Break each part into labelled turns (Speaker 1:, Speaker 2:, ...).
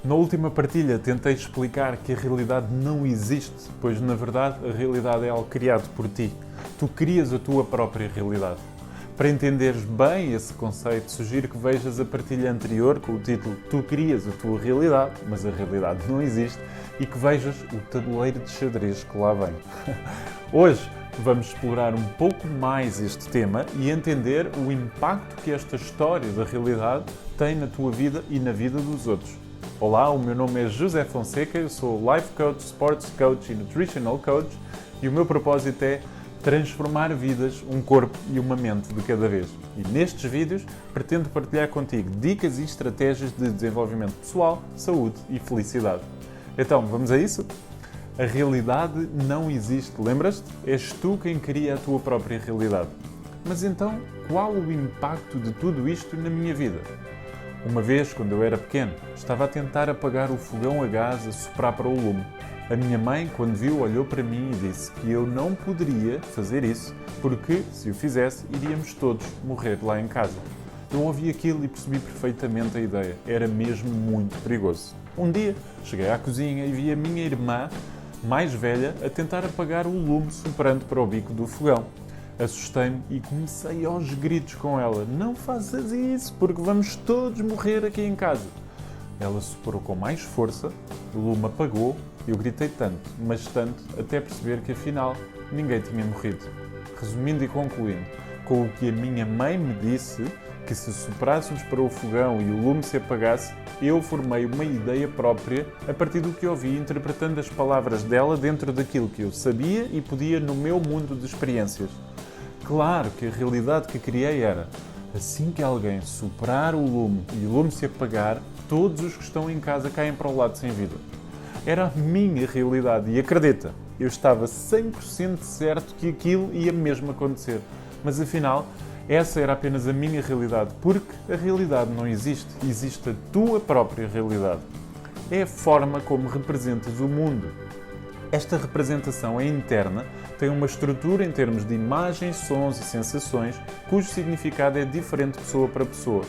Speaker 1: Na última partilha tentei explicar que a realidade não existe, pois na verdade a realidade é algo criado por ti. Tu crias a tua própria realidade. Para entenderes bem esse conceito, sugiro que vejas a partilha anterior com o título Tu crias a tua realidade, mas a realidade não existe, e que vejas o tabuleiro de xadrez que lá vem. Hoje vamos explorar um pouco mais este tema e entender o impacto que esta história da realidade tem na tua vida e na vida dos outros. Olá, o meu nome é José Fonseca, eu sou Life Coach, Sports Coach e Nutritional Coach e o meu propósito é transformar vidas, um corpo e uma mente de cada vez. E nestes vídeos pretendo partilhar contigo dicas e estratégias de desenvolvimento pessoal, saúde e felicidade. Então, vamos a isso? A realidade não existe, lembras-te? És tu quem cria a tua própria realidade. Mas então, qual o impacto de tudo isto na minha vida? Uma vez, quando eu era pequeno, estava a tentar apagar o fogão a gás a soprar para o lume. A minha mãe, quando viu, olhou para mim e disse que eu não poderia fazer isso, porque, se o fizesse, iríamos todos morrer lá em casa. Eu ouvi aquilo e percebi perfeitamente a ideia. Era mesmo muito perigoso. Um dia, cheguei à cozinha e vi a minha irmã, mais velha, a tentar apagar o lume soprando para o bico do fogão. Assustei-me e comecei aos gritos com ela. Não faças isso, porque vamos todos morrer aqui em casa. Ela soprou com mais força, o lume apagou e eu gritei tanto, mas tanto, até perceber que afinal ninguém tinha morrido. Resumindo e concluindo, com o que a minha mãe me disse, que se soprássemos para o fogão e o lume se apagasse, eu formei uma ideia própria a partir do que ouvi, interpretando as palavras dela dentro daquilo que eu sabia e podia no meu mundo de experiências. Claro que a realidade que criei era, assim que alguém soprar o lume e o lume se apagar, todos os que estão em casa caem para o lado sem vida. Era a minha realidade e acredita, eu estava 100% certo que aquilo ia mesmo acontecer. Mas afinal, essa era apenas a minha realidade, porque a realidade não existe, existe a tua própria realidade. É a forma como representas o mundo. Esta representação é interna, tem uma estrutura em termos de imagens, sons e sensações, cujo significado é diferente de pessoa para pessoa.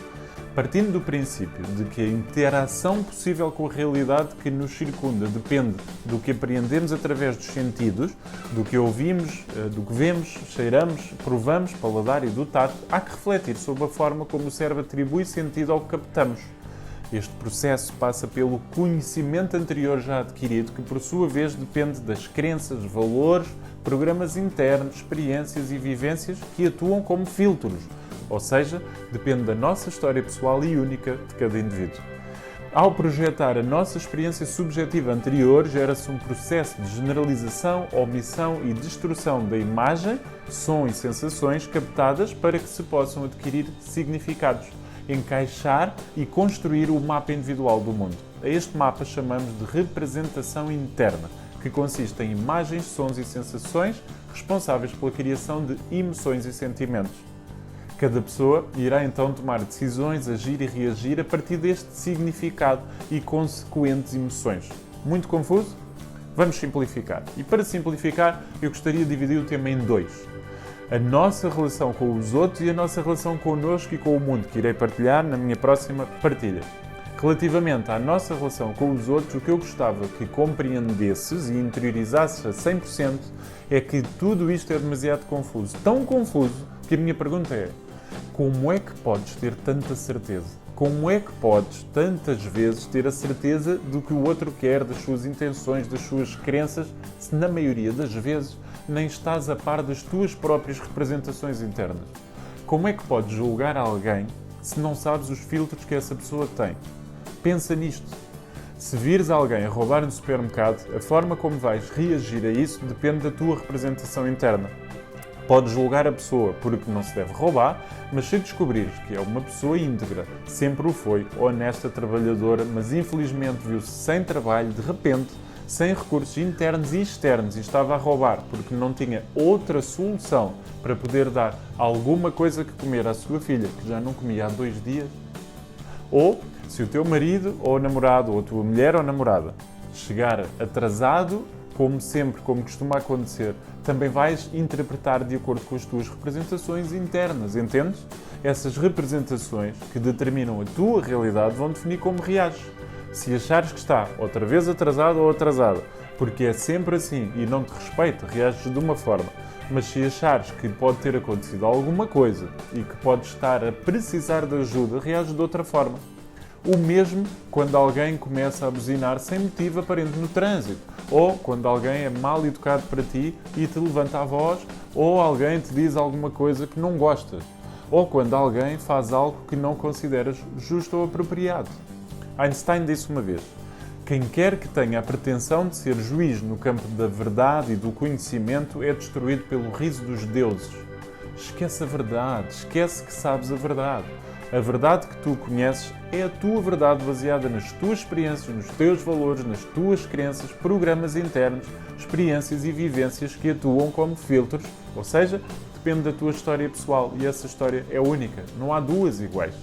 Speaker 1: Partindo do princípio de que a interação possível com a realidade que nos circunda depende do que apreendemos através dos sentidos, do que ouvimos, do que vemos, cheiramos, provamos, paladar e do tato, há que refletir sobre a forma como o cérebro atribui sentido ao que captamos. Este processo passa pelo conhecimento anterior já adquirido, que por sua vez depende das crenças, valores, programas internos, experiências e vivências que atuam como filtros, ou seja, depende da nossa história pessoal e única de cada indivíduo. Ao projetar a nossa experiência subjetiva anterior, gera-se um processo de generalização, omissão e destrução da imagem, som e sensações captadas para que se possam adquirir significados, encaixar e construir o mapa individual do mundo. A este mapa chamamos de representação interna, que consiste em imagens, sons e sensações responsáveis pela criação de emoções e sentimentos. Cada pessoa irá então tomar decisões, agir e reagir a partir deste significado e consequentes emoções. Muito confuso? Vamos simplificar. E para simplificar, eu gostaria de dividir o tema em dois. A nossa relação com os outros e a nossa relação connosco e com o mundo, que irei partilhar na minha próxima partilha. Relativamente à nossa relação com os outros, o que eu gostava que compreendesses e interiorizasses a 100% é que tudo isto é demasiado confuso. Tão confuso que a minha pergunta é: como é que podes ter tanta certeza? Como é que podes, tantas vezes, ter a certeza do que o outro quer, das suas intenções, das suas crenças, se na maioria das vezes nem estás a par das tuas próprias representações internas? Como é que podes julgar alguém se não sabes os filtros que essa pessoa tem? Pensa nisto. Se vires alguém a roubar no supermercado, a forma como vais reagir a isso depende da tua representação interna. Podes julgar a pessoa porque não se deve roubar, mas se descobrires que é uma pessoa íntegra, sempre o foi, honesta, trabalhadora, mas infelizmente viu-se sem trabalho, de repente, sem recursos internos e externos e estava a roubar porque não tinha outra solução para poder dar alguma coisa que comer à sua filha, que já não comia há 2 dias, ou se o teu marido ou namorado, ou a tua mulher ou namorada, chegar atrasado, como sempre, como costuma acontecer, também vais interpretar de acordo com as tuas representações internas, entendes? Essas representações que determinam a tua realidade vão definir como reages. Se achares que está outra vez atrasado ou atrasada, porque é sempre assim e não te respeita, reages de uma forma. Mas se achares que pode ter acontecido alguma coisa e que podes estar a precisar de ajuda, reages de outra forma. O mesmo quando alguém começa a buzinar sem motivo aparente no trânsito, ou quando alguém é mal educado para ti e te levanta a voz, ou alguém te diz alguma coisa que não gostas, ou quando alguém faz algo que não consideras justo ou apropriado. Einstein disse uma vez: quem quer que tenha a pretensão de ser juiz no campo da verdade e do conhecimento é destruído pelo riso dos deuses. Esquece a verdade, esquece que sabes a verdade. A verdade que tu conheces é a tua verdade baseada nas tuas experiências, nos teus valores, nas tuas crenças, programas internos, experiências e vivências que atuam como filtros, ou seja, depende da tua história pessoal e essa história é única, não há duas iguais.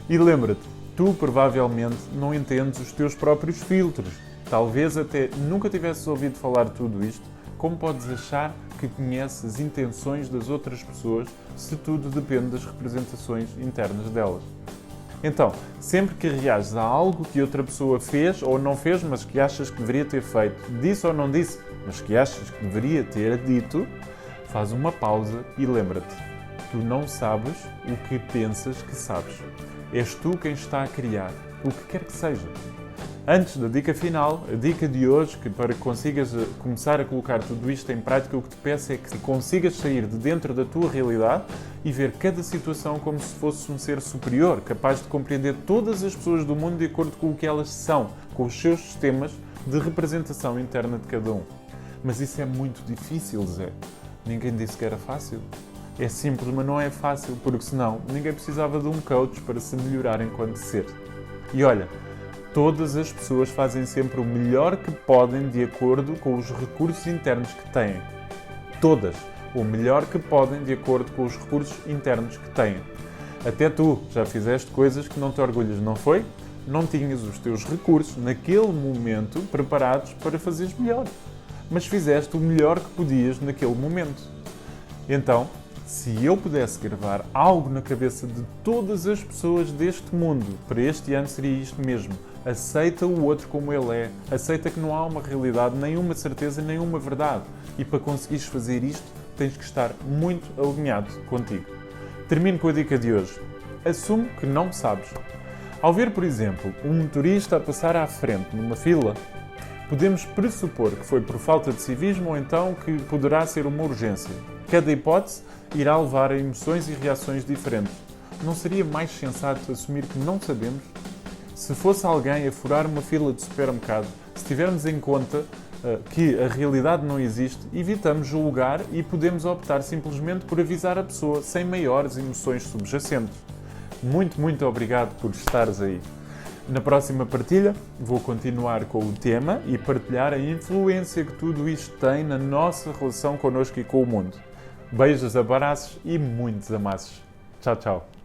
Speaker 1: E lembra-te, tu provavelmente não entendes os teus próprios filtros. Talvez até nunca tivesses ouvido falar de tudo isto. Como podes achar que conheces as intenções das outras pessoas se tudo depende das representações internas delas? Então, sempre que reages a algo que outra pessoa fez ou não fez, mas que achas que deveria ter feito, disse ou não disse, mas que achas que deveria ter dito, faz uma pausa e lembra-te, tu não sabes o que pensas que sabes. És tu quem está a criar, o que quer que seja. Antes da dica final, a dica de hoje, que para que consigas começar a colocar tudo isto em prática, o que te peço é que consigas sair de dentro da tua realidade e ver cada situação como se fosse um ser superior, capaz de compreender todas as pessoas do mundo de acordo com o que elas são, com os seus sistemas de representação interna de cada um. Mas isso é muito difícil, Zé. Ninguém disse que era fácil. É simples, mas não é fácil, porque senão ninguém precisava de um coach para se melhorar enquanto ser. E olha, todas as pessoas fazem sempre o melhor que podem de acordo com os recursos internos que têm. Todas. O melhor que podem de acordo com os recursos internos que têm. Até tu já fizeste coisas que não te orgulhas, não foi? Não tinhas os teus recursos naquele momento preparados para fazeres melhor. Mas fizeste o melhor que podias naquele momento. Então, se eu pudesse gravar algo na cabeça de todas as pessoas deste mundo, para este ano seria isto mesmo. Aceita o outro como ele é. Aceita que não há uma realidade, nenhuma certeza, nenhuma verdade. E para conseguires fazer isto, tens que estar muito alinhado contigo. Termino com a dica de hoje. Assume que não sabes. Ao ver, por exemplo, um motorista a passar à frente numa fila, podemos pressupor que foi por falta de civismo ou então que poderá ser uma urgência. Cada hipótese irá levar a emoções e reações diferentes. Não seria mais sensato assumir que não sabemos? Se fosse alguém a furar uma fila de supermercado, se tivermos em conta que a realidade não existe, evitamos julgar e podemos optar simplesmente por avisar a pessoa sem maiores emoções subjacentes. Muito obrigado por estares aí. Na próxima partilha vou continuar com o tema e partilhar a influência que tudo isto tem na nossa relação connosco e com o mundo. Beijos, abraços e muitos amassos. Tchau, tchau.